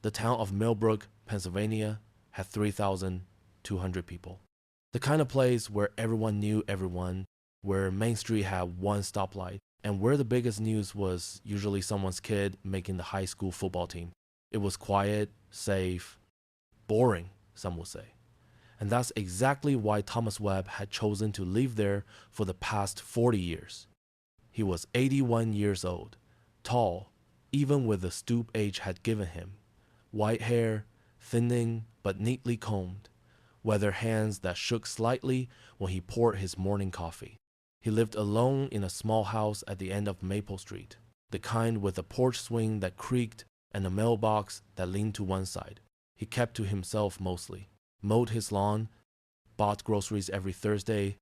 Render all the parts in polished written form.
The town of Millbrook, Pennsylvania, had 3,200 people. The kind of place where everyone knew everyone, where Main Street had one stoplight, and where the biggest news was usually someone's kid making the high school football team. It was quiet, safe, boring, some would say. And that's exactly why Thomas Webb had chosen to live there for the past 40 years. He was 81 years old, tall, even with the stoop age had given him, white hair, thinning but neatly combed, weather hands that shook slightly when he poured his morning coffee. He lived alone in a small house at the end of Maple Street, the kind with a porch swing that creaked and a mailbox that leaned to one side. He kept to himself mostly, mowed his lawn, bought groceries every Thursday,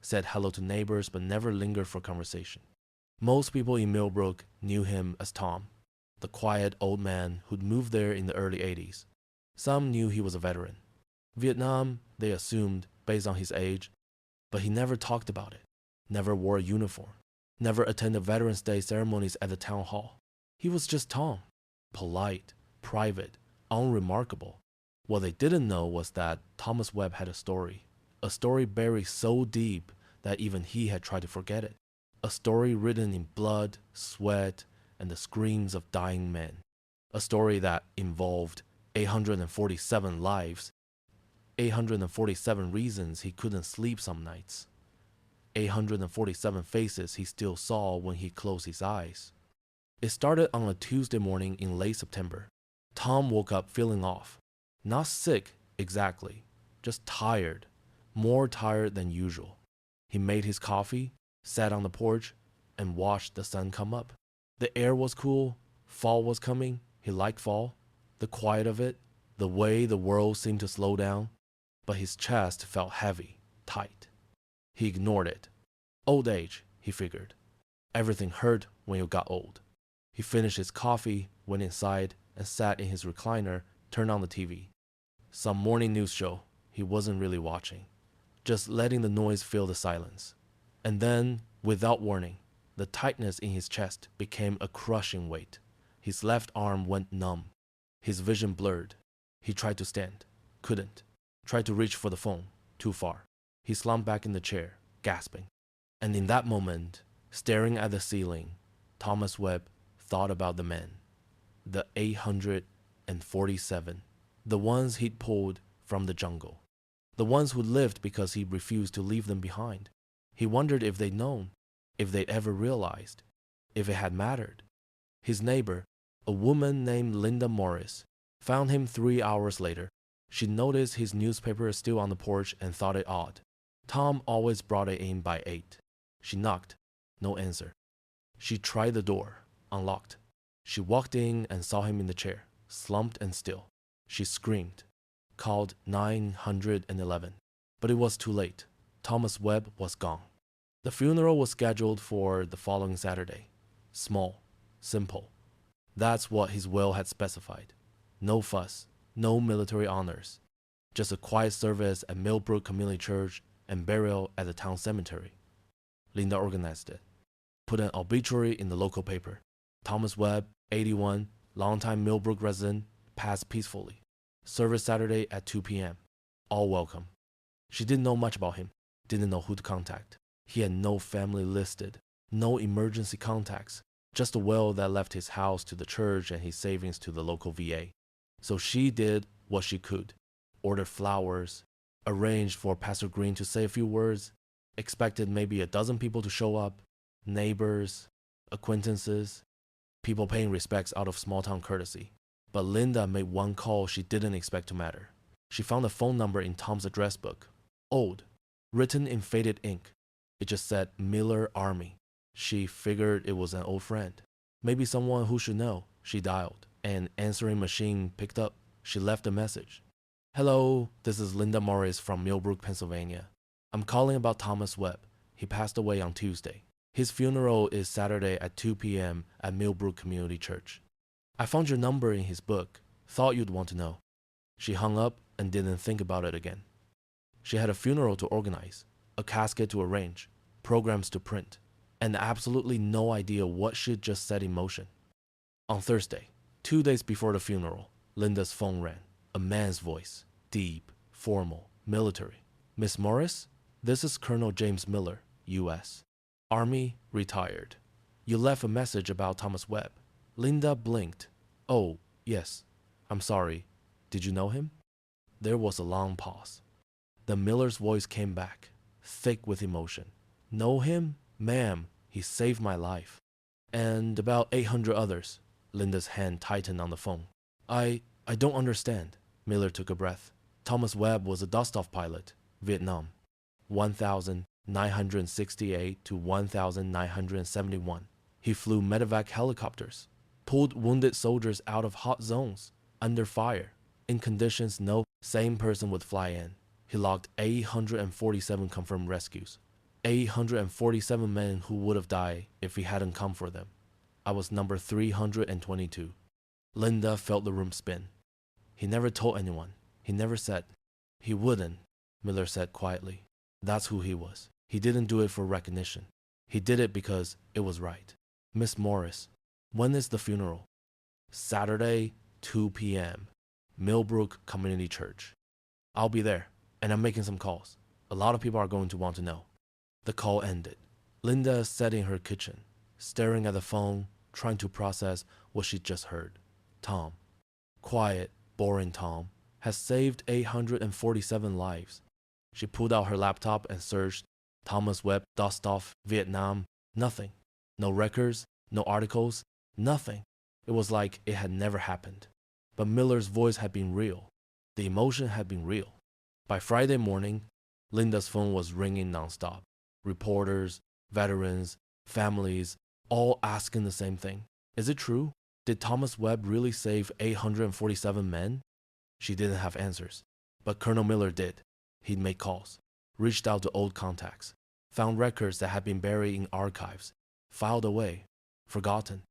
said hello to neighbors but never lingered for conversation. Most people in Millbrook knew him as Tom, the quiet old man who'd moved there in the early 80s. Some knew he was a veteran. Vietnam, they assumed, based on his age, but he never talked about it, never wore a uniform, never attended Veterans Day ceremonies at the town hall. He was just Tom, polite, private, unremarkable. What they didn't know was that Thomas Webb had a story buried so deep that even he had tried to forget it. A story written in blood, sweat, and the screams of dying men. A story that involved 847 lives, 847 reasons he couldn't sleep some nights, 847 faces he still saw when he closed his eyes. It started on a Tuesday morning in late September. Tom woke up feeling off. Not sick exactly, just tired, more tired than usual. He made his coffee, sat on the porch, and watched the sun come up. The air was cool, fall was coming, he liked fall, the quiet of it, the way the world seemed to slow down, but his chest felt heavy, tight. He ignored it. Old age, he figured. Everything hurt when you got old. He finished his coffee, went inside, and sat in his recliner, turned on the TV. Some morning news show he wasn't really watching, just letting the noise fill the silence. And then, without warning, the tightness in his chest became a crushing weight. His left arm went numb. His vision blurred. He tried to stand, couldn't. Tried to reach for the phone, too far. He slumped back in the chair, gasping. And in that moment, staring at the ceiling, Thomas Webb thought about the men. The 847. The ones he'd pulled from the jungle. The ones who lived because he refused to leave them behind. He wondered if they'd known, if they'd ever realized, if it had mattered. His neighbor, a woman named Linda Morris, found him 3 hours later. She noticed his newspaper still on the porch and thought it odd. Tom always brought it in by 8. She knocked. No answer. She tried the door. Unlocked. She walked in and saw him in the chair, slumped and still. She screamed. Called 911. But it was too late. Thomas Webb was gone. The funeral was scheduled for the following Saturday. Small. Simple. That's what his will had specified. No fuss. No military honors. Just a quiet service at Millbrook Community Church and burial at the town cemetery. Linda organized it. Put an obituary in the local paper. Thomas Webb, 81, longtime Millbrook resident, passed peacefully. Service Saturday at 2 p.m. All welcome. She didn't know much about him. Didn't know who to contact. He had no family listed. No emergency contacts. Just a will that left his house to the church and his savings to the local VA. So she did what she could. Ordered flowers. Arranged for Pastor Green to say a few words. Expected maybe a dozen people to show up. Neighbors. Acquaintances. People paying respects out of small-town courtesy. But Linda made one call she didn't expect to matter. She found a phone number in Tom's address book. Old. Written in faded ink. It just said Miller Army. She figured it was an old friend. Maybe someone who should know. She dialed. An answering machine picked up. She left a message. Hello, this is Linda Morris from Millbrook, Pennsylvania. I'm calling about Thomas Webb. He passed away on Tuesday. His funeral is Saturday at 2 p.m. at Millbrook Community Church. I found your number in his book. Thought you'd want to know. She hung up and didn't think about it again. She had a funeral to organize, a casket to arrange, programs to print, and absolutely no idea what she'd just set in motion. On Thursday, 2 days before the funeral, Linda's phone rang. A man's voice. Deep, formal, military. Miss Morris? This is Colonel James Miller, U.S. Army, retired. You left a message about Thomas Webb. Linda blinked. Oh, yes. I'm sorry. Did you know him? There was a long pause. Then Miller's voice came back, thick with emotion. Know him? Ma'am, he saved my life. And about 800 others. Linda's hand tightened on the phone. I don't understand. Miller took a breath. Thomas Webb was a DUSTOFF pilot, Vietnam. 1968 to 1971. He flew medevac helicopters, pulled wounded soldiers out of hot zones, under fire, in conditions no sane person would fly in. He logged 847 confirmed rescues. 847 men who would have died if he hadn't come for them. I was number 322. Linda felt the room spin. He never told anyone. He never said. He wouldn't, Miller said quietly. That's who he was. He didn't do it for recognition. He did it because it was right. Miss Morris, when is the funeral? Saturday, 2 p.m. Millbrook Community Church. I'll be there, and I'm making some calls. A lot of people are going to want to know. The call ended. Linda sat in her kitchen, staring at the phone, trying to process what she'd just heard. Tom, quiet, boring Tom, has saved 847 lives. She pulled out her laptop and searched Thomas Webb, DUSTOFF, Vietnam. Nothing. No records, no articles, nothing. It was like it had never happened. But Miller's voice had been real. The emotion had been real. By Friday morning, Linda's phone was ringing nonstop. Reporters, veterans, families, all asking the same thing. Is it true? Did Thomas Webb really save 847 men? She didn't have answers. But Colonel Miller did. He'd made calls, reached out to old contacts, found records that had been buried in archives, filed away, forgotten.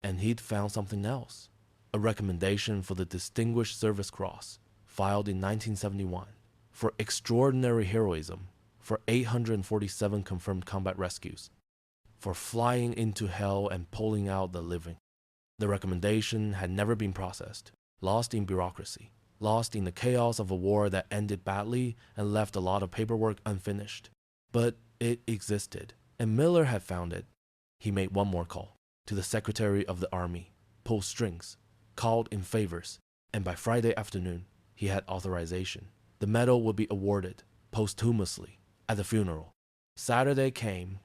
And he'd found something else. A recommendation for the Distinguished Service Cross, filed in 1971, for extraordinary heroism, for 847 confirmed combat rescues, for flying into hell and pulling out the living. The recommendation had never been processed, lost in bureaucracy, lost in the chaos of a war that ended badly and left a lot of paperwork unfinished. But it existed, and Miller had found it. He made one more call to the Secretary of the Army, pulled strings, called in favors, and by Friday afternoon, he had authorization. The medal would be awarded posthumously at the funeral. Saturday came.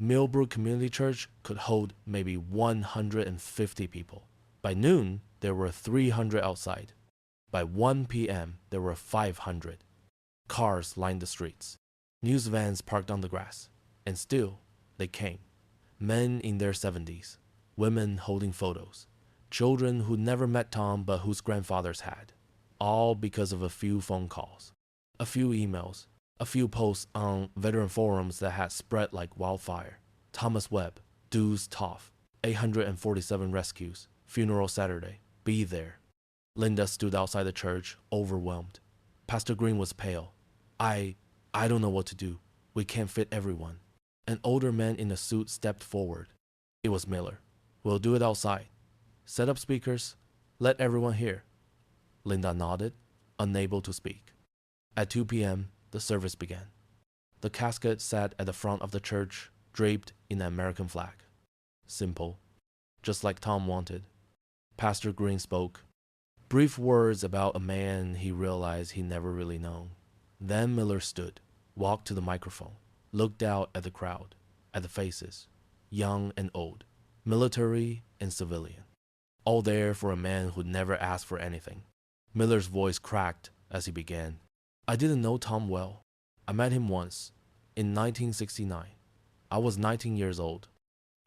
Millbrook Community Church could hold maybe 150 people. By noon, there were 300 outside. By 1 p.m., there were 500. Cars lined the streets. News vans parked on the grass. And still, they came. Men in their 70s. Women holding photos. Children who never met Tom but whose grandfathers had. All because of a few phone calls. A few emails. A few posts on veteran forums that had spread like wildfire. Thomas Webb, DUSTOFF, 847 rescues, funeral Saturday, be there. Linda stood outside the church, overwhelmed. Pastor Green was pale. I don't know what to do. We can't fit everyone. An older man in a suit stepped forward. It was Miller. We'll do it outside. Set up speakers. Let everyone hear. Linda nodded, unable to speak. At 2 p.m., the service began. The casket sat at the front of the church, draped in an American flag. Simple, just like Tom wanted. Pastor Green spoke. Brief words about a man he realized he never really known. Then Miller stood, walked to the microphone, looked out at the crowd, at the faces, young and old, military and civilian, all there for a man who'd never asked for anything. Miller's voice cracked as he began. I didn't know Tom well. I met him once, in 1969. I was 19 years old.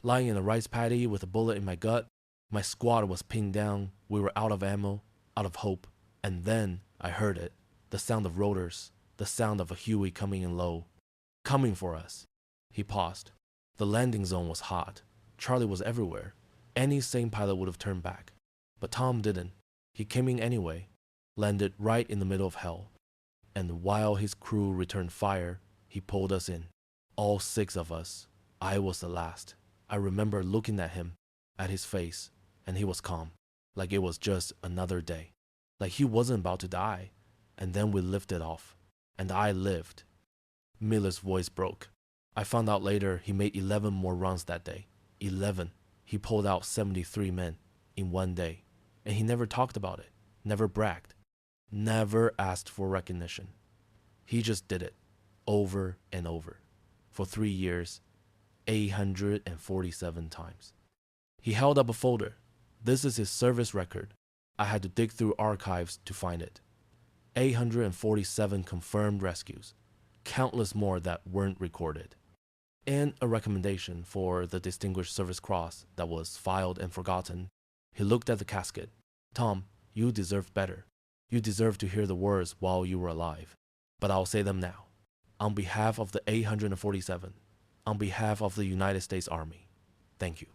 Lying in a rice paddy with a bullet in my gut, my squad was pinned down, we were out of ammo, out of hope, and then I heard it. The sound of rotors, the sound of a Huey coming in low. Coming for us. He paused. The landing zone was hot. Charlie was everywhere. Any sane pilot would have turned back. But Tom didn't. He came in anyway, landed right in the middle of hell. And while his crew returned fire, he pulled us in. All 6 of us. I was the last. I remember looking at him, at his face, and he was calm, like it was just another day. like he wasn't about to die. And then we lifted off. And I lived. Miller's voice broke. I found out later he made 11 more runs that day. 11. He pulled out 73 men in one day. And he never talked about it, never bragged, never asked for recognition. He just did it over and over for 3 years, 847 times. He held up a folder. This is his service record. I had to dig through archives to find it. 847 confirmed rescues, countless more that weren't recorded, and a recommendation for the Distinguished Service Cross that was filed and forgotten. He looked at the casket. Tom, you deserve better. You deserve to hear the words while you were alive. But I'll say them now. On behalf of the 847, on behalf of the United States Army, thank you.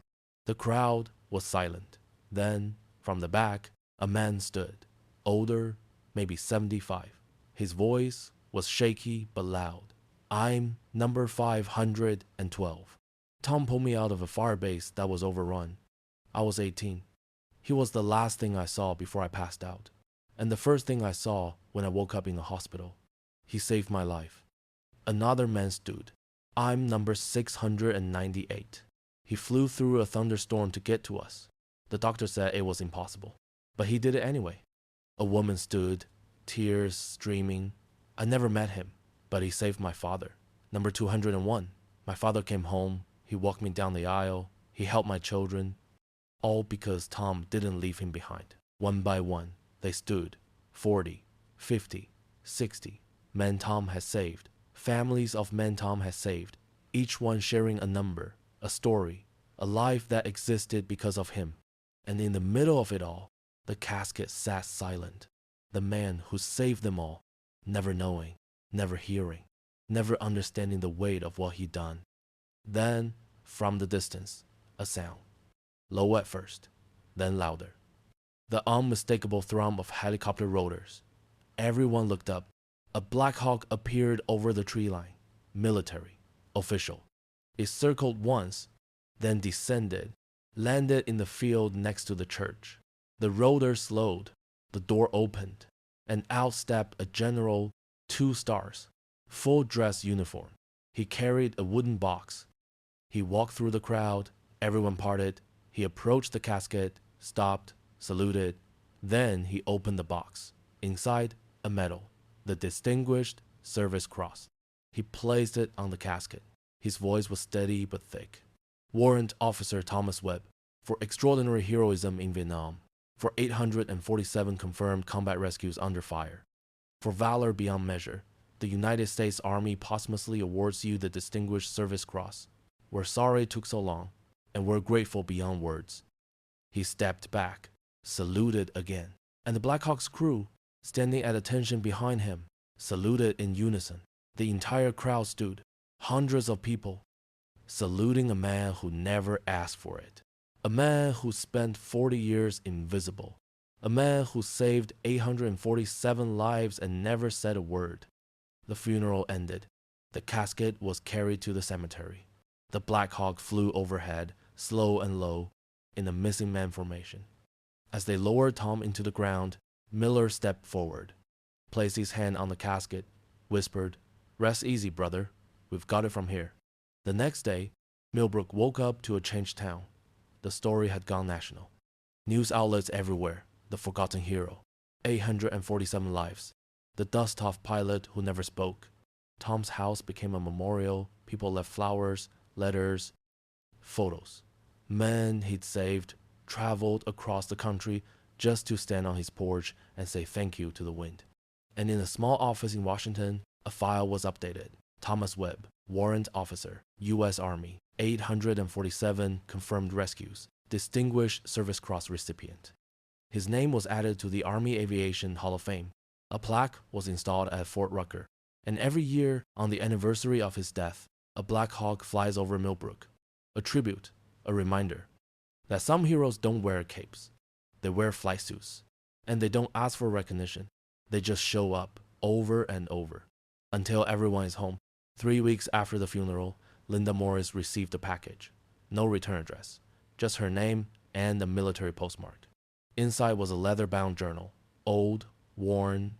The crowd was silent. Then, from the back, a man stood, older, maybe 75. His voice was shaky but loud. I'm number 512. Tom pulled me out of a fire base that was overrun. I was 18. He was the last thing I saw before I passed out, and the first thing I saw when I woke up in the hospital. He saved my life. Another man stood. I'm number 698. He flew through a thunderstorm to get to us. The doctor said it was impossible, but he did it anyway. A woman stood, tears streaming. I never met him, but he saved my father. Number 201. My father came home. He walked me down the aisle. He helped my children. All because Tom didn't leave him behind. One by one, they stood. 40, 50, 60. Men Tom has saved. Families of men Tom has saved. Each one sharing a number, a story, a life that existed because of him. And in the middle of it all, the casket sat silent. The man who saved them all, never knowing, never hearing, never understanding the weight of what he'd done. Then, from the distance, a sound. Low at first, then louder. The unmistakable thrum of helicopter rotors. Everyone looked up. A Blackhawk appeared over the tree line. Military, official. It circled once, then descended, landed in the field next to the church. The rotor slowed, the door opened, and out stepped a general, 2 stars, full dress uniform. He carried a wooden box. He walked through the crowd, everyone parted. He approached the casket, stopped, saluted. Then he opened the box. Inside, a medal, the Distinguished Service Cross. He placed it on the casket. His voice was steady but thick. Warrant Officer Thomas Webb, for extraordinary heroism in Vietnam, for 847 confirmed combat rescues under fire. For valor beyond measure, the United States Army posthumously awards you the Distinguished Service Cross. We're sorry it took so long, and we're grateful beyond words. He stepped back, saluted again, and the Blackhawk's crew, standing at attention behind him, saluted in unison. The entire crowd stood, hundreds of people, saluting a man who never asked for it. A man who spent 40 years invisible. A man who saved 847 lives and never said a word. The funeral ended. The casket was carried to the cemetery. The Blackhawk flew overhead, slow and low, in a missing man formation. As they lowered Tom into the ground, Miller stepped forward, placed his hand on the casket, whispered, "Rest easy, brother. We've got it from here." The next day, Millbrook woke up to a changed town. The story had gone national. News outlets everywhere. The forgotten hero. 847 lives. The DUSTOFF pilot who never spoke. Tom's house became a memorial. People left flowers, letters, photos. Men he'd saved traveled across the country just to stand on his porch and say thank you to the wind. And in a small office in Washington, a file was updated. Thomas Webb, Warrant Officer, U.S. Army, 847 confirmed rescues, Distinguished Service Cross recipient. His name was added to the Army Aviation Hall of Fame. A plaque was installed at Fort Rucker, and every year, on the anniversary of his death, a Blackhawk flies over Millbrook. A tribute, a reminder that some heroes don't wear capes. They wear flight suits, and they don't ask for recognition. They just show up over and over until everyone is home. 3 weeks after the funeral, Linda Morris received a package. No return address, just her name and a military postmark. Inside was a leather-bound journal, old, worn.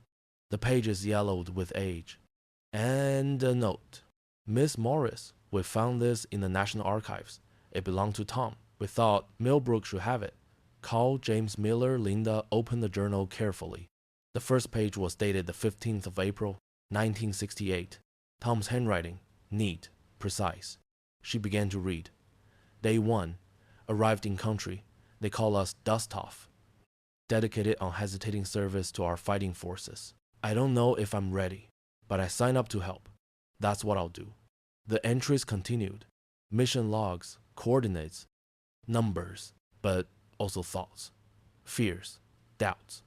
The pages yellowed with age. And a note. Miss Morris, we found this in the National Archives. It belonged to Tom. We thought Millbrook should have it. Call James Miller. Linda opened the journal carefully. The first page was dated the 15th of April, 1968. Tom's handwriting, neat, precise. She began to read. Day 1. Arrived in country. They call us DUSTOFF. Dedicated unhesitating service to our fighting forces. I don't know if I'm ready, but I sign up to help. That's what I'll do. The entries continued. Mission logs, coordinates, numbers, but also thoughts, fears, doubts.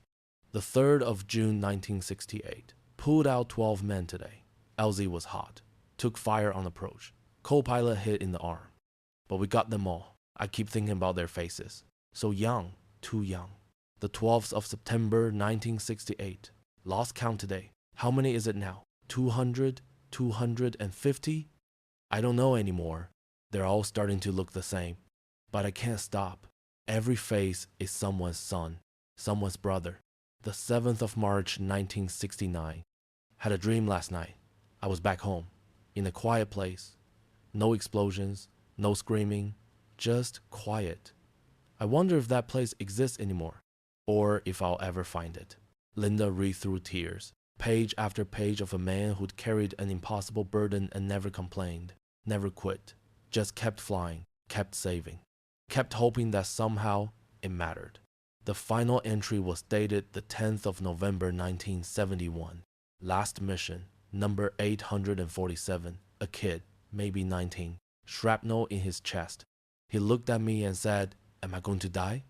The 3rd of June 1968. Pulled out 12 men today. LZ was hot. Took fire on approach. Co-pilot hit in the arm. But we got them all. I keep thinking about their faces. So young, too young. The 12th of September 1968. Lost count today. How many is it now? 200? 250? I don't know anymore. They're all starting to look the same. But I can't stop. Every face is someone's son, someone's brother. The 7th of March 1969. Had a dream last night. I was back home, in a quiet place. No explosions, no screaming, just quiet. I wonder if that place exists anymore, or if I'll ever find it. Linda read through tears, page after page of a man who'd carried an impossible burden and never complained, never quit, just kept flying, kept saving, kept hoping that somehow it mattered. The final entry was dated the 10th of November 1971. Last mission, number 847, a kid, maybe 19, shrapnel in his chest. He looked at me and said, "Am I going to die?"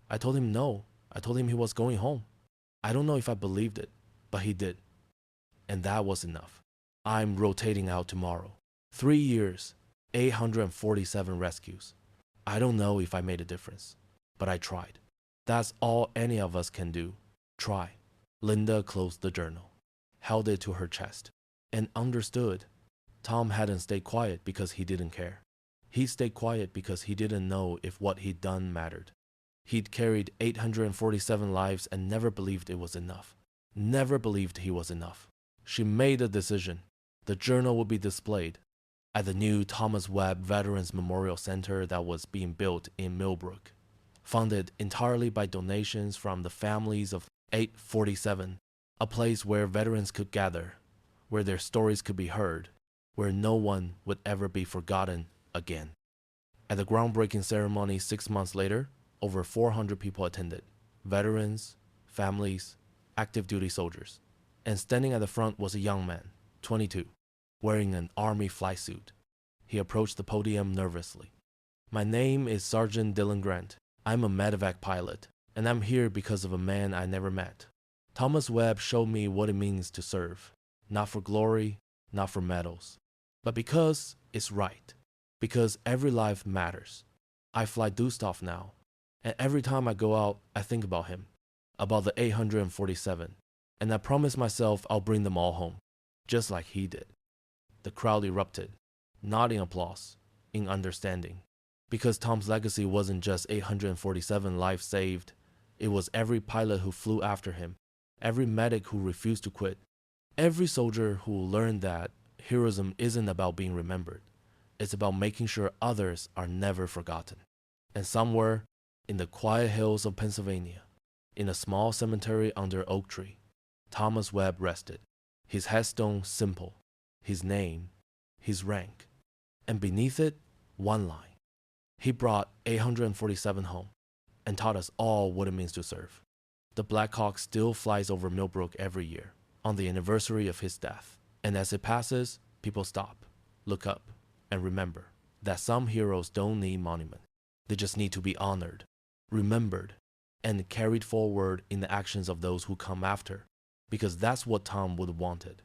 I told him no. I told him he was going home. I don't know if I believed it, but he did. And that was enough. I'm rotating out tomorrow. 3 years, 847 rescues. I don't know if I made a difference, but I tried. That's all any of us can do. Try. Linda closed the journal, held it to her chest, and understood. Tom hadn't stayed quiet because he didn't care. He stayed quiet because he didn't know if what he'd done mattered. He'd carried 847 lives and never believed it was enough. Never believed he was enough. She made a decision. The journal would be displayed at the new Thomas Webb Veterans Memorial Center that was being built in Millbrook, funded entirely by donations from the families of 847, a place where veterans could gather, where their stories could be heard, where no one would ever be forgotten again. At the groundbreaking ceremony 6 months later, over 400 people attended, veterans, families, active duty soldiers. And standing at the front was a young man, 22, wearing an army flight suit. He approached the podium nervously. "My name is Sergeant Dylan Grant. I'm a medevac pilot, and I'm here because of a man I never met. Thomas Webb showed me what it means to serve, not for glory, not for medals, but because it's right, because every life matters. I fly DUSTOFF now, and every time I go out, I think about him, about the 847, and I promise myself I'll bring them all home, just like he did." The crowd erupted, not in applause, in understanding. Because Tom's legacy wasn't just 847 lives saved, it was every pilot who flew after him, every medic who refused to quit, every soldier who learned that heroism isn't about being remembered, it's about making sure others are never forgotten. And somewhere in the quiet hills of Pennsylvania, in a small cemetery under an oak tree, Thomas Webb rested, his headstone simple, his name, his rank, and beneath it, one line. He brought 847 home and taught us all what it means to serve. The Blackhawk still flies over Millbrook every year on the anniversary of his death. And as it passes, people stop, look up, and remember that some heroes don't need monument. They just need to be honored, remembered, and carried forward in the actions of those who come after. Because that's what Tom would have wanted.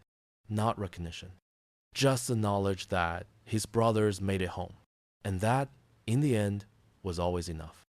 Not recognition. Just the knowledge that his brothers made it home. And that, in the end, was always enough.